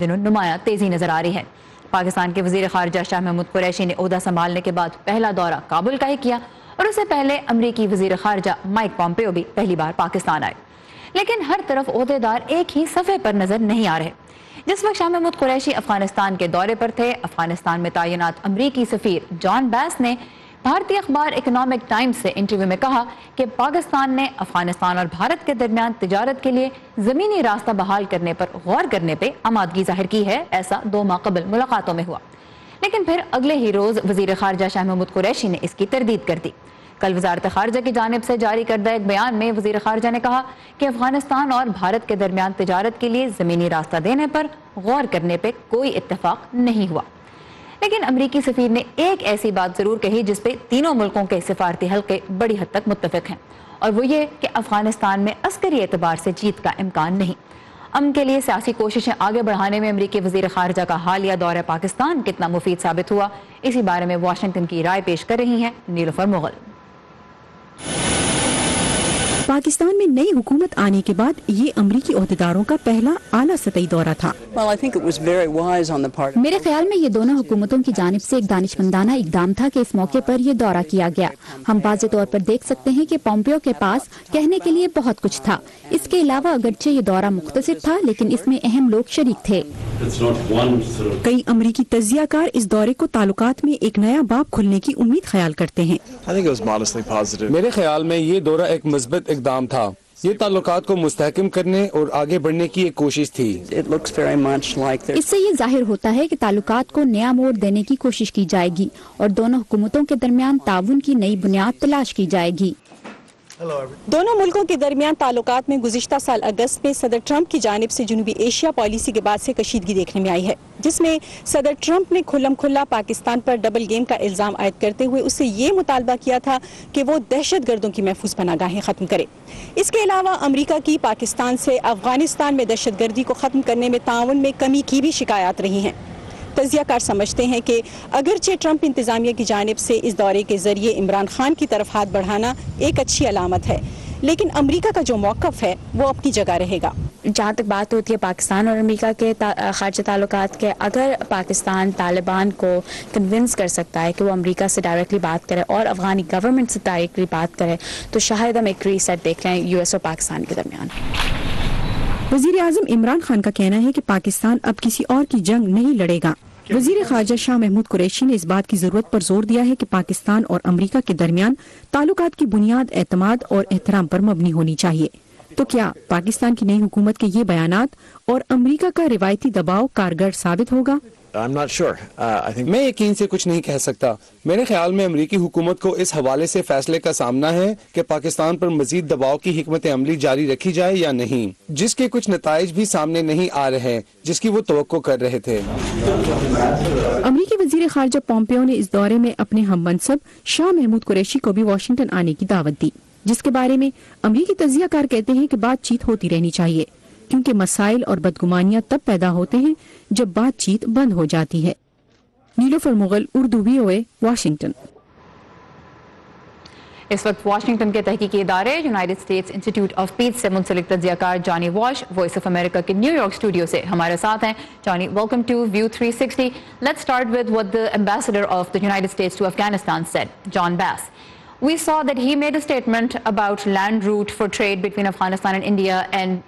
دنوں نمایاں تیزی نظر آ رہی ہے۔ پاکستان کے وزیر خارجہ شاہ محمود قریشی نے عہدہ سنبھالنے کے بعد پہلا دورہ کابل کا ہی کیا اور اس سے پہلے امریکی وزیر خارجہ مائک پومپیو بھی پہلی بار پاکستان آئے، لیکن ہر طرف عہدیدار ایک ہی صفحے پر نظر نہیں آ رہے۔ جس وقت شاہ محمود قریشی افغانستان کے دورے پر تھے، افغانستان میں تعینات امریکی سفیر جان بیس نے بھارتی اخبار اکنامک ٹائمز سے انٹرویو میں کہا کہ پاکستان نے افغانستان اور بھارت کے درمیان تجارت کے لیے زمینی راستہ بحال کرنے پر غور کرنے پہ آمادگی ظاہر کی ہے۔ ایسا 2 ماہ قبل ملاقاتوں میں ہوا، لیکن پھر اگلے ہی روز وزیر خارجہ شاہ محمود قریشی نے اس کی تردید کر دی۔ کل وزارت خارجہ کی جانب سے جاری کردہ ایک بیان میں وزیر خارجہ نے کہا کہ افغانستان اور بھارت کے درمیان تجارت کے لیے زمینی راستہ دینے پر غور کرنے پہ کوئی اتفاق نہیں ہوا، لیکن امریکی سفیر نے ایک ایسی بات ضرور کہی جس پہ تینوں ملکوں کے سفارتی حلقے بڑی حد تک متفق ہیں، اور وہ یہ کہ افغانستان میں عسکری اعتبار سے جیت کا امکان نہیں۔ امن کے لیے سیاسی کوششیں آگے بڑھانے میں امریکی وزیر خارجہ کا حالیہ دورہ پاکستان کتنا مفید ثابت ہوا، اسی بارے میں واشنگٹن کی رائے پیش کر رہی ہیں نیلوفر مغل۔ پاکستان میں نئی حکومت آنے کے بعد یہ امریکی عہدیداروں کا پہلا اعلیٰ سطحی دورہ تھا۔ میرے خیال میں یہ دونوں حکومتوں کی جانب سے ایک دانشمندانہ اقدام تھا کہ اس موقع پر یہ دورہ کیا گیا۔ ہم واضح طور پر دیکھ سکتے ہیں کہ پومپیو کے پاس کہنے کے لیے بہت کچھ تھا۔ اس کے علاوہ اگرچہ یہ دورہ مختصر تھا، لیکن اس میں اہم لوگ شریک تھے۔ کئی امریکی تجزیہ کار اس دورے کو تعلقات میں ایک نیا باب کھلنے کی امید خیال کرتے ہیں۔ میرے خیال میں یہ دورہ ایک مثبت اقدام تھا۔ یہ تعلقات کو مستحکم کرنے اور آگے بڑھنے کی ایک کوشش تھی۔ اس سے یہ ظاہر ہوتا ہے کہ تعلقات کو نیا موڑ دینے کی کوشش کی جائے گی اور دونوں حکومتوں کے درمیان تعاون کی نئی بنیاد تلاش کی جائے گی۔ دونوں ملکوں کے درمیان تعلقات میں گزشتہ سال اگست میں صدر ٹرمپ کی جانب سے جنوبی ایشیا پالیسی کے بعد سے کشیدگی دیکھنے میں آئی ہے، جس میں صدر ٹرمپ نے کھلم کھلا پاکستان پر ڈبل گیم کا الزام عائد کرتے ہوئے اس سے یہ مطالبہ کیا تھا کہ وہ دہشت گردوں کی محفوظ پناہ گاہیں ختم کرے۔ اس کے علاوہ امریکہ کی پاکستان سے افغانستان میں دہشت گردی کو ختم کرنے میں تعاون میں کمی کی بھی شکایات رہی ہیں۔ تجزیہ کار سمجھتے ہیں کہ اگرچہ ٹرمپ انتظامیہ کی جانب سے اس دورے کے ذریعے عمران خان کی طرف ہاتھ بڑھانا ایک اچھی علامت ہے، لیکن امریکہ کا جو موقف ہے وہ اپنی جگہ رہے گا۔ جہاں تک بات ہوتی ہے پاکستان اور امریکہ کے خارجہ تعلقات کے، اگر پاکستان طالبان کو کنونس کر سکتا ہے کہ وہ امریکہ سے ڈائریکٹلی بات کرے اور افغانی گورنمنٹ سے ڈائریکٹلی بات کرے، تو شاید ہم ایک ریسیٹ دیکھ لیں یو ایس اور پاکستان کے درمیان۔ وزیر اعظم عمران خان کا کہنا ہے کہ پاکستان اب کسی اور کی جنگ نہیں لڑے گا۔ وزیر خارجہ شاہ محمود قریشی نے اس بات کی ضرورت پر زور دیا ہے کہ پاکستان اور امریکہ کے درمیان تعلقات کی بنیاد اعتماد اور احترام پر مبنی ہونی چاہیے۔ تو کیا پاکستان کی نئی حکومت کے یہ بیانات اور امریکہ کا روایتی دباؤ کارگر ثابت ہوگا؟ میں یقین سے کچھ نہیں کہہ سکتا۔ میرے خیال میں امریکی حکومت کو اس حوالے سے فیصلے کا سامنا ہے کہ پاکستان پر مزید دباؤ کی حکمت عملی جاری رکھی جائے یا نہیں، جس کے کچھ نتائج بھی سامنے نہیں آ رہے جس کی وہ توقع کر رہے تھے۔ امریکی وزیر خارجہ پومپیو نے اس دورے میں اپنے ہم منصب شاہ محمود قریشی کو بھی واشنگٹن آنے کی دعوت دی، جس کے بارے میں امریکی تجزیہ کار کہتے ہیں کہ بات چیت ہوتی رہنی چاہیے، کیونکہ مسائل اور بدگمانیاں تب پیدا ہوتے ہیں جب بات چیت بند ہو جاتی ہے۔ Nilofar Mughal, Urdu VOA، Washington. اس وقت واشنگٹن کے تحقیقی ادارے United States Institute of Peace سے منسلک تجزیہ کار جانی واش وائس آف امریکہ کے نیو یارک اسٹوڈیو سے ہمارے ساتھ ہیں۔ Johnny, welcome to View 360۔ Let's start with what the ambassador of the United States to Afghanistan said, John Bass. We saw that he made a statement about land route for trade between Afghanistan and India, and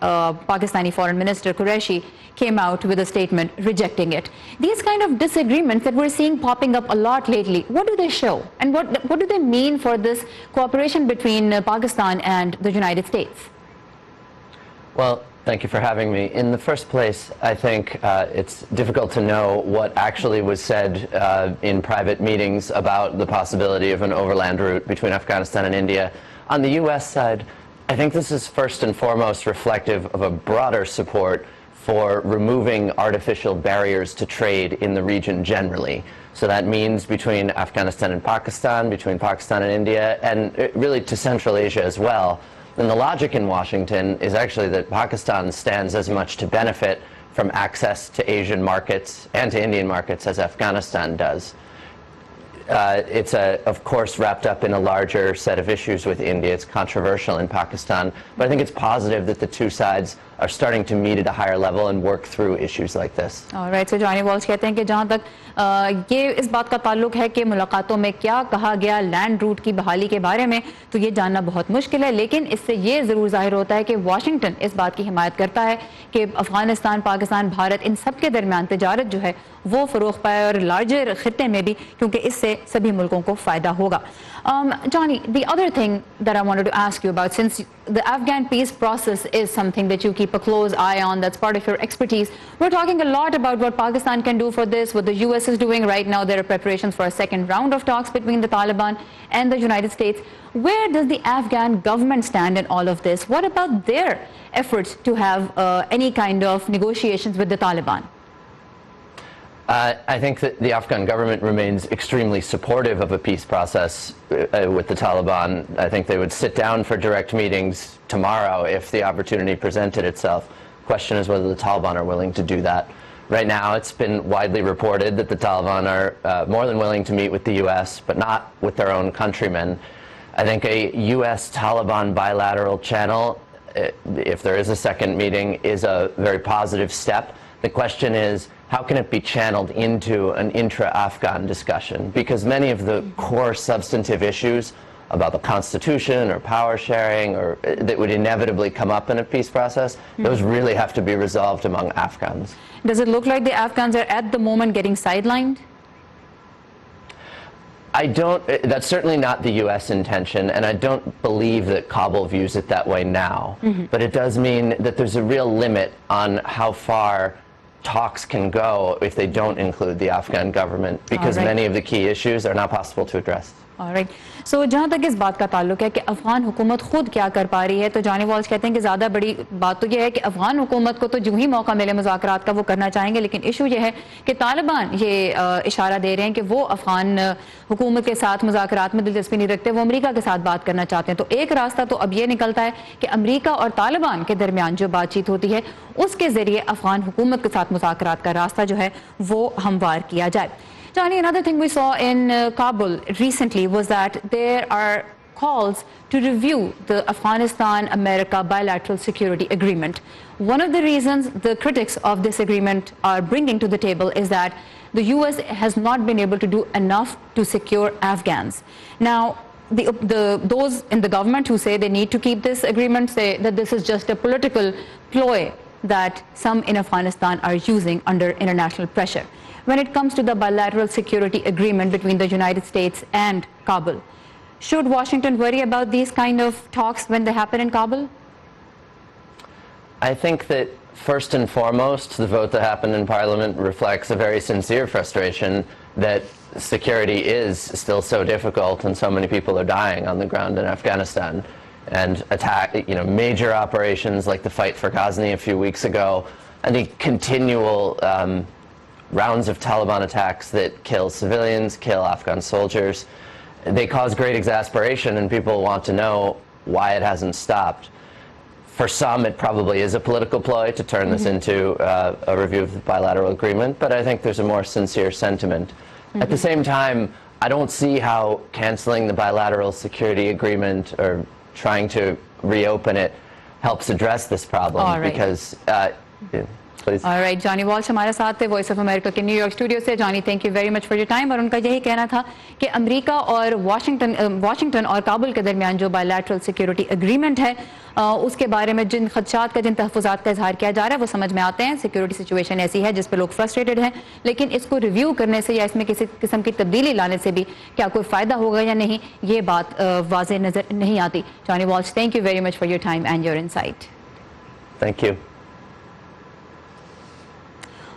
Pakistani Foreign Minister Qureshi came out with a statement rejecting it. These kind of disagreements that we're seeing popping up a lot lately, what do they show? And what do they mean for this cooperation between Pakistan and the United States? Well, thank you for having me. In the first place, I think it's difficult to know what actually was said in private meetings about the possibility of an overland route between Afghanistan and India. On the U.S. side, I think this is first and foremost reflective of a broader support for removing artificial barriers to trade in the region generally. So that means between Afghanistan and Pakistan, between Pakistan and India, and really to Central Asia as well. And the logic in Washington is actually that Pakistan stands as much to benefit from access to Asian markets and to Indian markets as Afghanistan does. It's of course wrapped up in a larger set of issues with India. It's controversial in Pakistan, but I think it's positive that the two sides are starting to meet at a higher level and work through issues like this. Alright, so Johnny Walsh कहते हैं कि जहाँ तक ये इस बात का ताल्लुक है कि मुलाकातों में क्या कहा गया लैंड रूट की बहाली के बारे में, तो ये जानना बहुत मुश्किल है, लेकिन इससे ये ज़रूर ज़ाहिर होता है कि वाशिंगटन इस बात की हिमायत करता है कि अफगानिस्तान, पाकिस्तान, भारत इन सब के दरमियान तजारत जो है वो फ़रोग़ पाए और लार्जर ख़ित्ते में भी, क्योंकि इससे सभी मुल्कों को फ़ायदा होगा. Johnny, the other thing that I wanted to ask you about, since the Afghan peace process is something that you keep a close eye on, that's part of your expertise, we're talking a lot about what Pakistan can do for this, what the US is doing right now. There are preparations for a second round of talks between the Taliban and the United States. Where does the Afghan government stand in all of this? What about their efforts to have any kind of negotiations with the Taliban? I think that the Afghan government remains extremely supportive of a peace process with the Taliban. I think they would sit down for direct meetings tomorrow if the opportunity presented itself. The question is whether the Taliban are willing to do that. Right now, it's been widely reported that the Taliban are more than willing to meet with the U.S., but not with their own countrymen. I think a U.S.-Taliban bilateral channel, if there is a second meeting, is a very positive step. The question is, how can it be channeled into an intra-Afghan discussion? Because many of the core substantive issues about the constitution or power sharing or that would inevitably come up in a peace process, those really have to be resolved among Afghans. Does it look like the Afghans are at the moment getting sidelined? That's certainly not the U.S. intention, and I don't believe that Kabul views it that way now. But it does mean that there's a real limit on how far talks can go if they don't include the Afghan government, because many of the key issues are not possible to address. Alright. So जहाँ तक इस बात का ताल्लुक है कि अफगान हुकूमत खुद क्या कर पा रही है, तो जॉनी वॉल्श कहते हैं कि ज़्यादा बड़ी बात तो ये है कि अफगान हुकूमत को तो जो ही मौका मिले मुज़ाकरात का वो करना चाहेंगे, लेकिन इशू ये है कि तालिबान ये इशारा दे रहे हैं कि वो अफगान हुकूमत के साथ मुज़ाकरात में दिलचस्पी नहीं रखते, वो अमेरिका के साथ बात करना चाहते हैं. तो एक रास्ता तो अब ये निकलता है कि अमेरिका और तालिबान के दरमियान जो बातचीत होती है उसके ज़रिए अफगान हुकूमत के साथ मुज़ाकरात का रास्ता जो है वो हमवार किया जाए. Johnny, another thing we saw in Kabul recently was that there are calls to review the Afghanistan-America bilateral security agreement. One of the reasons the critics of this agreement are bringing to the table is that the US has not been able to do enough to secure Afghans. Now, those in the government who say they need to keep this agreement say that this is just a political ploy that some in Afghanistan are using under international pressure. When it comes to the bilateral security agreement between the United States and Kabul, should Washington worry about these kind of talks when they happen in Kabul? I think that first and foremost, the vote that happened in Parliament reflects a very sincere frustration that security is still so difficult and so many people are dying on the ground in Afghanistan. And major operations like the fight for Ghazni a few weeks ago, and the continual rounds of Taliban attacks that kill civilians, kill Afghan soldiers, they cause great exasperation, and people want to know why it hasn't stopped. For some, it probably is a political ploy to turn this into a review of the bilateral agreement, but I think there's a more sincere sentiment. At the same time, I don't see how canceling the bilateral security agreement or trying to reopen it helps address this problem, because All right, Johnny Walsh हमारे साथ थे voice of America के New York studio से. Johnny, thank you very much for your time. और उनका यही कहना था कि अमेरिका और वाशिंगटन और काबुल के दरमियान जो बायलैटरल सिक्योरिटी एग्रीमेंट है उसके बारे में जिन खदशात का, जिन तहफ़्फ़ुज़ात का इजहार किया जा रहा है वो समझ में आते हैं. सिक्योरिटी सिचुएशन ऐसी है जिस पर लोग फ्रस्ट्रेटेड हैं, लेकिन इसको रिव्यू करने से या इसमें किसी किस्म की तब्दीली लाने से भी क्या कोई फ़ायदा होगा या नहीं, ये बात वाज़ेह नज़र नहीं आती. Johnny Walsh, thank you very much for your time and your insight. Thank you.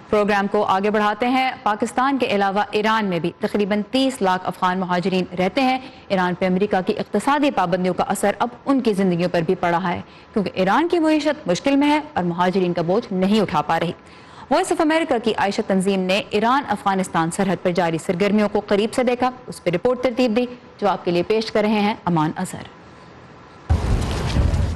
Programme को आगे बढ़ाते हैं. पाकिस्तान के अलावा ईरान में भी तकरीबन 30 लाख अफगान महाजरीन रहते हैं. ईरान पे अमेरिका की इक़्तिसादी पाबंदियों का असर अब उनकी ज़िंदगियों पर भी पड़ा है, क्योंकि ईरान की मईशत मुश्किल में है और महाजरीन का बोझ नहीं उठा पा रही. वॉइस ऑफ अमेरिका की आयशा तंजीम ने ईरान अफगानिस्तान सरहद पर जारी सरगर्मियों को करीब से देखा, उस पर रिपोर्ट तरतीब दी, जो आपके लिए पेश कर रहे हैं अमान अजहर.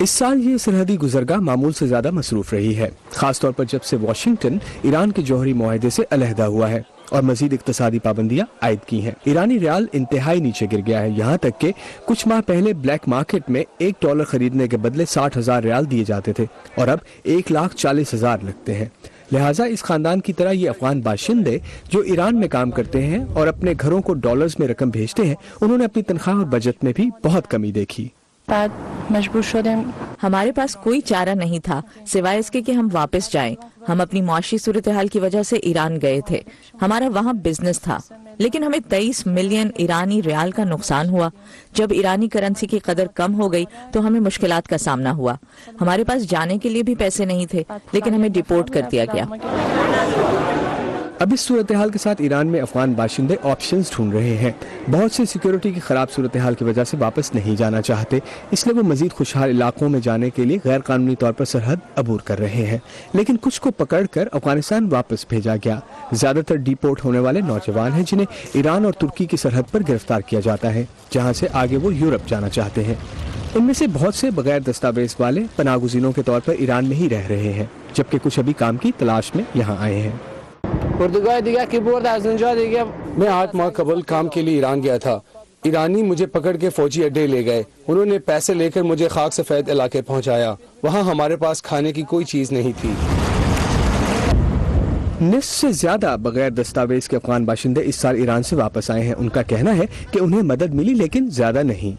इस साल ये सरहदी गुजरगाह मामूल से ज्यादा मसरूफ रही है, खासतौर पर जब से वाशिंगटन ईरान के जौहरी मुआहदे से अलहदा हुआ है. और मजीद इक्तसादी पाबंदियां आयद की हैं। ईरानी रियाल इंतहाई नीचे गिर गया है, यहाँ तक कि कुछ माह पहले ब्लैक मार्केट में $1 खरीदने के बदले 60,000 रियाल दिए जाते थे और अब 1,40,000 लगते हैं। लिहाजा इस खानदान की तरह ये अफगान बाशिंदे जो ईरान में काम करते हैं और अपने घरों को डॉलर्स में रकम भेजते हैं, उन्होंने अपनी तनख्वाह और बजट में भी बहुत कमी देखी। हमारे पास कोई चारा नहीं था सिवाय इसके कि हम वापस जाएं। हम अपनी मुआशी सूरत हाल की वजह से ईरान गए थे। हमारा वहाँ बिजनेस था, लेकिन हमें 23 मिलियन ईरानी रियाल का नुकसान हुआ। जब ईरानी करेंसी की कदर कम हो गई तो हमें मुश्किलात का सामना हुआ। हमारे पास जाने के लिए भी पैसे नहीं थे, लेकिन हमें डिपोर्ट कर दिया गया। अब इस सूरत हाल के साथ ईरान में अफगान बाशिंदे ऑप्शंस ढूंढ रहे हैं। बहुत से सिक्योरिटी की खराब सूरत हाल की वजह से वापस नहीं जाना चाहते, इसलिए वो मजीद खुशहाल इलाकों में जाने के लिए गैर कानूनी तौर पर सरहद अबूर कर रहे हैं, लेकिन कुछ को पकड़कर अफगानिस्तान वापस भेजा गया। ज्यादातर डिपोर्ट होने वाले नौजवान हैं जिन्हें ईरान और तुर्की की सरहद पर गिरफ्तार किया जाता है, जहाँ से आगे वो यूरोप जाना चाहते हैं। इनमें से बहुत से बगैर दस्तावेज वाले पनाहगुज़ीनों के तौर पर ईरान में ही रह रहे हैं, जबकि कुछ अभी काम की तलाश में यहाँ आए हैं। मैं 8 माह कबल काम के लिए ईरान गया था। ईरानी मुझे पकड़ के फौजी अड्डे ले गए। उन्होंने पैसे लेकर मुझे खाक सफेद इलाके पहुंचाया। वहां हमारे पास खाने की कोई चीज नहीं थी। निस्फ से ज्यादा बगैर दस्तावेज के अफगान बाशिंदे इस साल ईरान से वापस आए हैं। उनका कहना है कि उन्हें मदद मिली, लेकिन ज्यादा नहीं।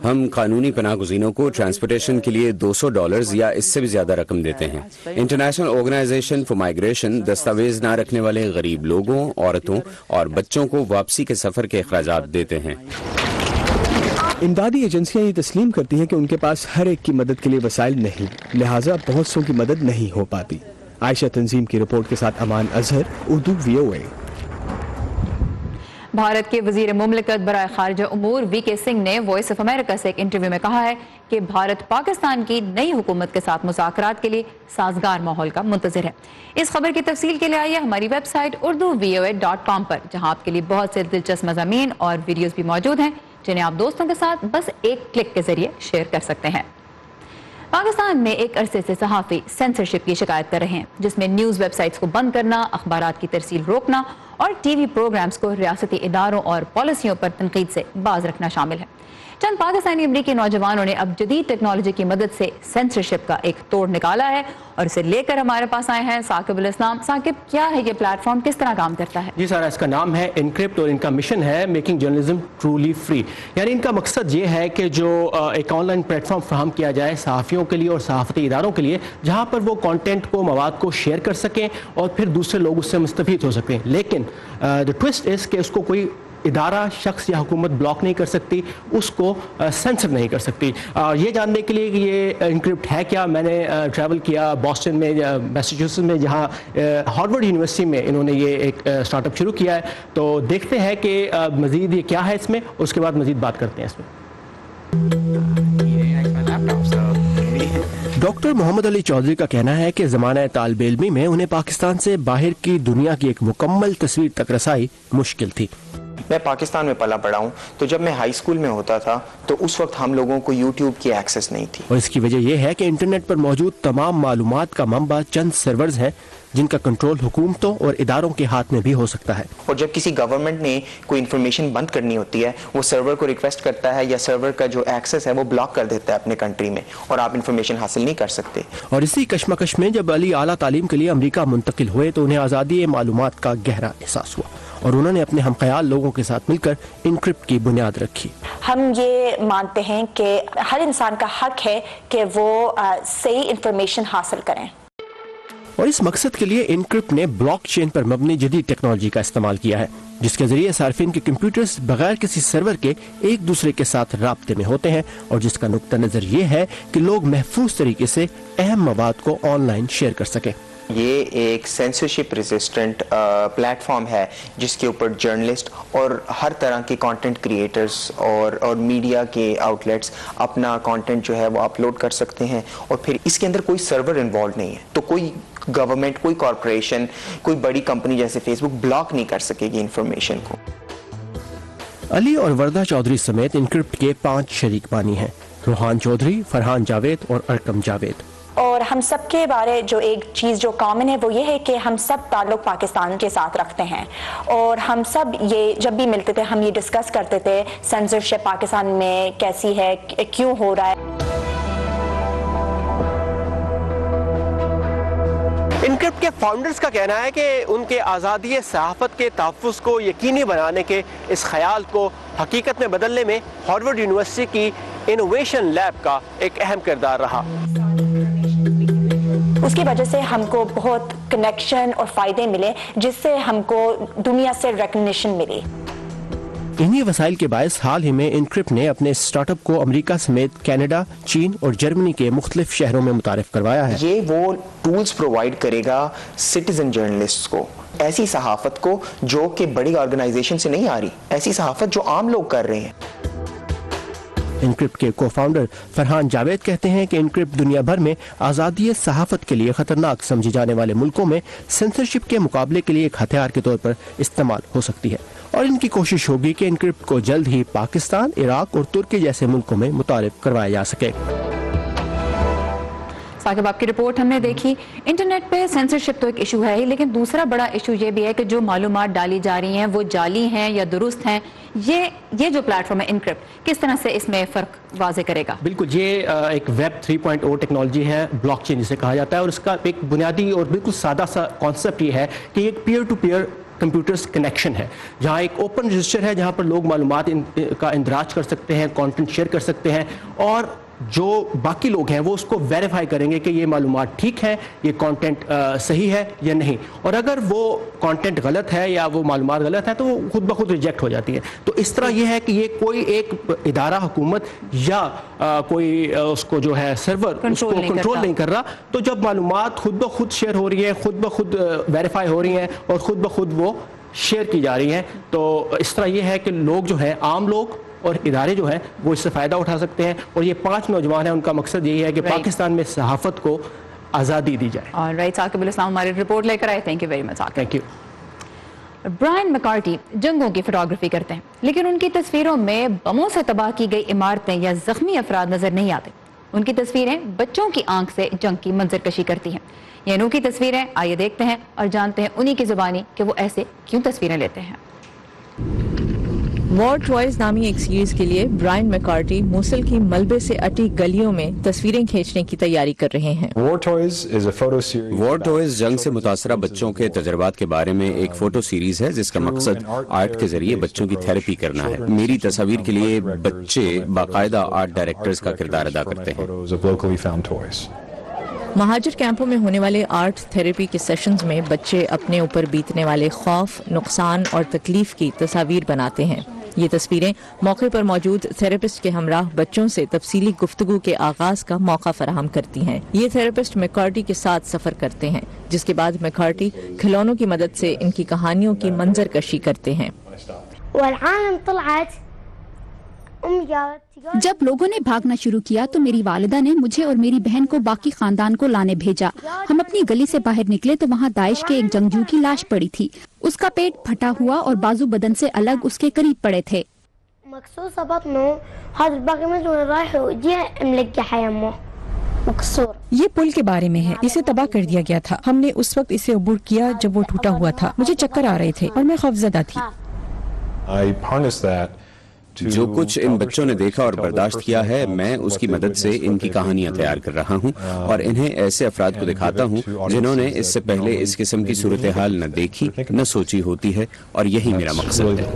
हम कानूनी पनाहगुज़ीनों को ट्रांसपोर्टेशन के लिए $200 या इससे भी ज्यादा रकम देते हैं। इंटरनेशनल ऑर्गेनाइजेशन फॉर माइग्रेशन दस्तावेज न रखने वाले गरीब लोगों, औरतों और बच्चों को वापसी के सफर के अखराजात देते हैं। इमदादी एजेंसियां ये तस्लीम करती हैं कि उनके पास हर एक की मदद के लिए वसाइल नहीं, लिहाजा बहुत सौ की मदद नहीं हो पाती। आयशा तंजीम की रिपोर्ट के साथ अमान अजहर, उर्दू VOA। भारत के वजीर मुमलिकत बराए खारजा उमूर VK सिंह ने वॉइस ऑफ अमेरिका से एक इंटरव्यू में कहा है कि भारत पाकिस्तान की नई हुकूमत के साथ मुज़ाकरात के लिए साजगार माहौल का मुंतज़िर है। इस खबर की तफसील के लिए आइए हमारी वेबसाइट urduvoa.com पर, जहां आपके लिए बहुत से दिलचस्प मज़ामीन और वीडियोस भी मौजूद हैं, जिन्हें आप दोस्तों के साथ बस एक क्लिक के जरिए शेयर कर सकते हैं। पाकिस्तान में एक अरसे से सहाफ़ी सेंसरशिप की शिकायत कर रहे हैं, जिसमें न्यूज़ वेबसाइट्स को बंद करना, अखबारात की तरसील रोकना और टीवी प्रोग्राम्स को रियासती इदारों और पॉलिसियों पर तनकीद से बाज रखना शामिल है। चंद पाकिस्तानी अमरीकी नौजवानों ने अब जदीद टेक्नोलॉजी की मदद से सेंसरशिप का एक तोड़ निकाला है और इसे लेकर हमारे पास आए हैं साकिब इस्लाम। साकिब, क्या है ये प्लेटफॉर्म, किस तरह काम करता है? जी सारा, इसका नाम है इनक्रिप्ट और इनका मिशन है मेकिंग जर्नलिज्म ट्रूली फ्री। यानी इनका मकसद ये है कि जो एक ऑनलाइन प्लेटफॉर्म फराहम किया जाए सहाफ़ियों के लिए और सहाफ़ती इदारों के लिए, जहाँ पर वो कॉन्टेंट को, मवाद को शेयर कर सकें और फिर दूसरे लोग उससे मुस्तफ़ीद हो सकें। लेकिन द ट्विस्ट इज़ कि उसको कोई इदारा, शख्स या हुकूमत ब्लॉक नहीं कर सकती, उसको सेंसर नहीं कर सकती। ये जानने के लिए कि ये इनक्रिप्ट है क्या, मैंने ट्रैवल किया बॉस्टन में, मैसाचुसेट्स में, जहाँ हार्वर्ड यूनिवर्सिटी में इन्होंने ये एक स्टार्टअप शुरू किया है। तो देखते हैं कि मज़ीद ये क्या है इसमें, उसके बाद मज़ीद बात करते हैं इसमें। डॉक्टर मोहम्मद अली चौधरी का कहना है कि ज़माना तालिब इल्मी में उन्हें पाकिस्तान से बाहर की दुनिया की एक मुकम्मल तस्वीर तक रसाई मुश्किल थी। मैं पाकिस्तान में पला पड़ा हूँ, तो जब मैं हाई स्कूल में होता था तो उस वक्त हम लोगों को यूट्यूब की एक्सेस नहीं थी। और इसकी वजह यह है कि इंटरनेट पर मौजूद तमाम मालूमात का मंबा चंद सर्वर्स हैं, जिनका कंट्रोल हुकूमतों और इदारों के हाथ में भी हो सकता है। और जब किसी गवर्नमेंट ने कोई इन्फॉर्मेशन बंद करनी होती है, वो सर्वर को रिक्वेस्ट करता है या सर्वर का जो एक्सेस है वो ब्लॉक कर देता है अपने कंट्री में, और आप इन्फॉर्मेशन हासिल नहीं कर सकते। और इसी कशमकश में जब अली आला तालीम के लिए अमरीका मुंतकिल हुए तो उन्हें आज़ादी मालूमात का गहरा एहसास हुआ और उन्होंने अपने हमख्याल लोगों के साथ मिलकर इनक्रिप्ट की बुनियाद रखी। हम ये मानते हैं कि हर इंसान का हक है कि वो सही इंफॉर्मेशन हासिल करें, और इस मकसद के लिए इनक्रिप्ट ने ब्लॉकचेन पर मबनी जदीद टेक्नोलॉजी का इस्तेमाल किया है, जिसके जरिए सार्फिन के कंप्यूटर्स बगैर किसी सर्वर के एक दूसरे के साथ राब्ते में होते हैं, और जिसका नुक्ता नजर ये है कि लोग महफूज तरीके से अहम मवाद को ऑनलाइन शेयर कर सकें। ये एक सेंसरशिप रेजिस्टेंट प्लेटफॉर्म है जिसके ऊपर जर्नलिस्ट और हर तरह के कंटेंट क्रिएटर्स और मीडिया के आउटलेट्स अपना कंटेंट जो है वो अपलोड कर सकते हैं, और फिर इसके अंदर कोई सर्वर इन्वॉल्व नहीं है, तो कोई गवर्नमेंट, कोई कॉरपोरेशन, कोई बड़ी कंपनी जैसे फेसबुक ब्लॉक नहीं कर सकेगी इंफॉर्मेशन को। अली और वर्दा चौधरी समेत इनक्रिप्ट के 5 शरीक बानी हैं, रोहान चौधरी, फरहान जावेद और अरकम जावेद। और हम सब के बारे जो एक चीज़ जो कॉमन है वो ये है कि हम सब ताल्लुक़ पाकिस्तान के साथ रखते हैं और हम सब ये जब भी मिलते थे हम ये डिस्कस करते थे सेंसरशिप पाकिस्तान में कैसी है, क्यों हो रहा है। इनक्रिप्ट के फाउंडर्स का कहना है कि उनके आज़ादी सहाफ़त के तहफ़्फ़ुज़ को यकीनी बनाने के इस ख्याल को हकीकत में बदलने में हार्वर्ड यूनिवर्सिटी की इनोवेशन लैब का एक अहम किरदार रहा। उसकी वजह से हमको बहुत कनेक्शन और फ़ायदे मिले जिससे हमको दुनिया से रिकग्निशन मिली। इन्हीं वसाइल के बायस हाल ही में इनक्रिप्ट ने अपने स्टार्टअप को अमेरिका समेत कनाडा, चीन और जर्मनी के मुख्तलिफ शहरों में मुतारिफ करवाया है। ये वो टूल्स प्रोवाइड करेगा सिटीजन जर्नलिस्ट को, ऐसी सहाफत को जो कि बड़ी ऑर्गेनाइजेशन से नहीं आ रही, ऐसी सहाफत जो आम लोग कर रहे हैं। इनक्रिप्ट के को फाउंडर फरहान जावेद कहते हैं कि इनक्रिप्ट दुनिया भर में आज़ादी सहाफत के लिए खतरनाक समझे जाने वाले मुल्कों में सेंसरशिप के मुकाबले के लिए एक हथियार के तौर पर इस्तेमाल हो सकती है और इनकी कोशिश होगी कि इनक्रिप्ट को जल्द ही पाकिस्तान, इराक और तुर्की जैसे मुल्कों में मुतारिफ करवाया जा सके। साकिब, आपकी रिपोर्ट हमने देखी। इंटरनेट पे सेंसरशिप तो एक इशू है ही, लेकिन दूसरा बड़ा इशू ये भी है कि जो मालूमात डाली जा रही हैं वो जाली हैं या दुरुस्त हैं। ये जो प्लेटफॉर्म है इनक्रिप्ट, किस तरह से इसमें फ़र्क वाज़े करेगा? बिल्कुल, ये एक वेब 3.0 टेक्नोलॉजी है, ब्लॉकचेन जिसे कहा जाता है, और इसका एक बुनियादी और बिल्कुल सादा सा कॉन्सेप्ट ये है कि एक peer to peer computers connection है, जहाँ एक ओपन रजिस्टर है जहाँ पर लोग मालूमात का इंदराज कर सकते हैं, कंटेंट शेयर कर सकते हैं और जो बाकी लोग हैं वो उसको वेरीफाई करेंगे कि ये मालूमात ठीक है, ये कंटेंट सही है या नहीं, और अगर वो कंटेंट गलत है या वो मालूमात गलत है तो वो खुद ब खुद रिजेक्ट हो जाती है। तो इस तरह ये है कि ये कोई एक इदारा, हुकूमत या कोई उसको जो है सर्वर उसको कंट्रोल नहीं कर रहा। तो जब मालूमात खुद ब खुद शेयर हो रही है, खुद ब खुद वेरीफाई हो रही हैं और खुद ब खुद वो शेयर की जा रही हैं, तो इस तरह ये है कि लोग जो है, आम लोग और इदारे जो हैं वो इससे फ़ायदा उठा सकते हैं। और ये 5 नौजवान हैं, उनका मकसद यही है कि पाकिस्तान में सहाफ़त को आज़ादी दी जाए। ऑलराइट, साकिब इस्लाम हमारी रिपोर्ट लेकर आए। Thank you very much. Thank you. Brian McCarthy जंगों की फोटोग्राफी करते हैं, लेकिन उनकी तस्वीरों में बमों से तबाह की गई इमारतें या जख्मी अफराद नजर नहीं आते। उनकी तस्वीरें बच्चों की आंख से जंग की मंजरकशी करती हैं। ये अनोखी तस्वीरें, आइए देखते हैं और जानते हैं उन्हीं की जुबानी कि वो ऐसे क्यों तस्वीरें लेते हैं। वॉर टॉयज नामी एक सीरीज के लिए ब्रायन मैकार्टी मूसल की मलबे से अटी गलियों में तस्वीरें खींचने की तैयारी कर रहे हैं। वॉर टॉयज जंग से मुतासरा बच्चों के तजर्बात के बारे में एक फोटो सीरीज है जिसका मकसद आर्ट के जरिए बच्चों की थेरेपी करना है। मेरी तस्वीर के लिए बच्चे बाकायदा आर्ट डायरेक्टर्स का किरदार अदा करते हैं। महाजिर कैंपों में होने वाले आर्ट थेरेपी के सेशंस में बच्चे अपने ऊपर बीतने वाले खौफ, नुकसान और तकलीफ की तस्वीर बनाते हैं। ये तस्वीरें मौके पर मौजूद थेरेपिस्ट के हमराह बच्चों से तफसीली गुफ्तगू के आगाज का मौका फराहम करती हैं। ये थेरेपिस्ट मैकार्टी के साथ सफर करते हैं, जिसके बाद मैकार्टी खिलौनों की मदद से इनकी कहानियों की मंजर कशी करते हैं। जब लोगों ने भागना शुरू किया तो मेरी वालिदा ने मुझे और मेरी बहन को बाकी खानदान को लाने भेजा। हम अपनी गली से बाहर निकले तो वहाँ दाइश के एक जंगजू की लाश पड़ी थी। उसका पेट फटा हुआ और बाजू बदन से अलग उसके करीब पड़े थे। ये पुल के बारे में है, इसे तबाह कर दिया गया था। हमने उस वक्त इसे अबूर किया जब वो टूटा हुआ था। मुझे चक्कर आ रहे थे और मैं खौफजदा थी। जो कुछ इन बच्चों ने देखा और बर्दाश्त किया है, मैं उसकी मदद से इनकी कहानियां तैयार कर रहा हूं और इन्हें ऐसे अफराद को दिखाता हूं जिन्होंने इससे पहले इस किस्म की सूरत हाल न देखी न सोची होती है, और यही मेरा मकसद है।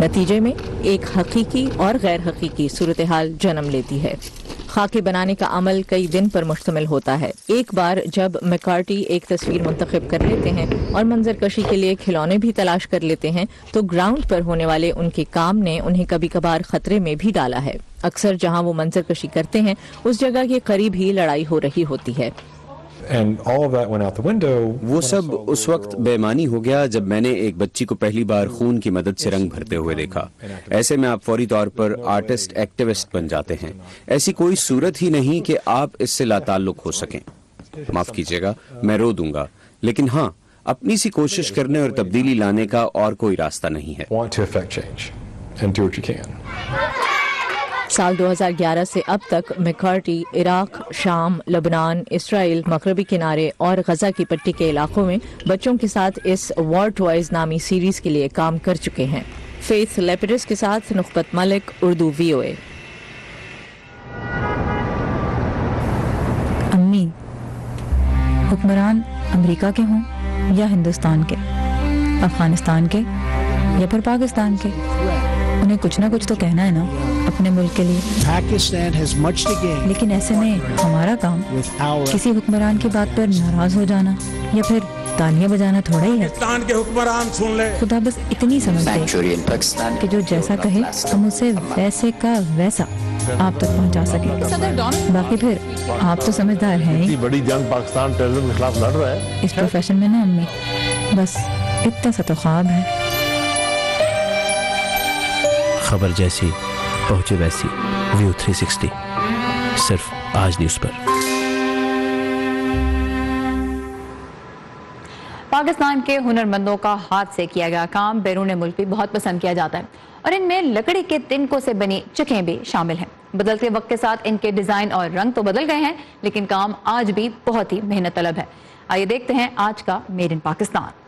नतीजे में एक हकीकी और गैर हकीकी सूरत हाल जन्म लेती है। खाके बनाने का अमल कई दिन पर मुश्तमिल होता है। एक बार जब मैकार्टी एक तस्वीर मुंतखब कर लेते हैं और मंजर कशी के लिए खिलौने भी तलाश कर लेते हैं, तो ग्राउंड पर होने वाले उनके काम ने उन्हें कभी कभार खतरे में भी डाला है। अक्सर जहां वो मंजर कशी करते हैं उस जगह के करीब ही लड़ाई हो रही होती है। वो सब उस वक्त बेईमानी हो गया जब मैंने एक बच्ची को पहली बार खून की मदद से रंग भरते हुए देखा। ऐसे में आप फौरी तौर पर आर्टिस्ट एक्टिविस्ट बन जाते हैं। ऐसी कोई सूरत ही नहीं कि आप इससे लाताल्लुक हो सकें। माफ कीजिएगा, मैं रो दूंगा, लेकिन हाँ, अपनी सी कोशिश करने और तब्दीली लाने का और कोई रास्ता नहीं है। سال 2011 سے اب تک میکارٹی عراق، شام، لبنان، اسرائیل، مغربی کنارے اور غزہ کی پٹی کے علاقوں میں بچوں کے ساتھ اس وار ٹوائز نامی سیریز کے لیے کام کر چکے ہیں۔ فیتھ لیپڈس کے ساتھ نخبت ملک، اردو VOA۔ امی، حکمران امریکہ کے ہوں یا ہندوستان کے، افغانستان کے یا پھر پاکستان کے، انہیں کچھ نہ کچھ تو کہنا ہے نا اپنے ملک کے لیے۔ لیکن ایسے میں ہمارا کام کسی حکمران کی بات پر ناراض ہو جانا یا پھر تالیاں بجانا تھوڑا ہی ہے۔ خدا بس اتنی سمجھ دے کہ جو جیسا کہے ہم اسے ویسے کا ویسا آپ تک پہنچا سکیں۔ باقی پھر آپ تو سمجھدار ہیں ہی، بڑی جنگ پاکستان ٹیررزم کے خلاف لڑ رہا ہے اس پروفیشن میں نا امی، بس اتنا سا تو خواب ہے۔ خبر جیسی پہنچے ویسی، ویو 360 صرف آج نیوز پر۔ پاکستان کے ہنرمندوں کا ہاتھ سے کیا گیا کام بیرون ملک بھی بہت پسند کیا جاتا ہے، اور ان میں لکڑی کے تنکوں سے بنی چکیں بھی شامل ہیں۔ بدلتے وقت کے ساتھ ان کے ڈیزائن اور رنگ تو بدل گئے ہیں، لیکن کام آج بھی بہت ہی محنت طلب ہے۔ آئیے دیکھتے ہیں آج کا میڈ ان پاکستان۔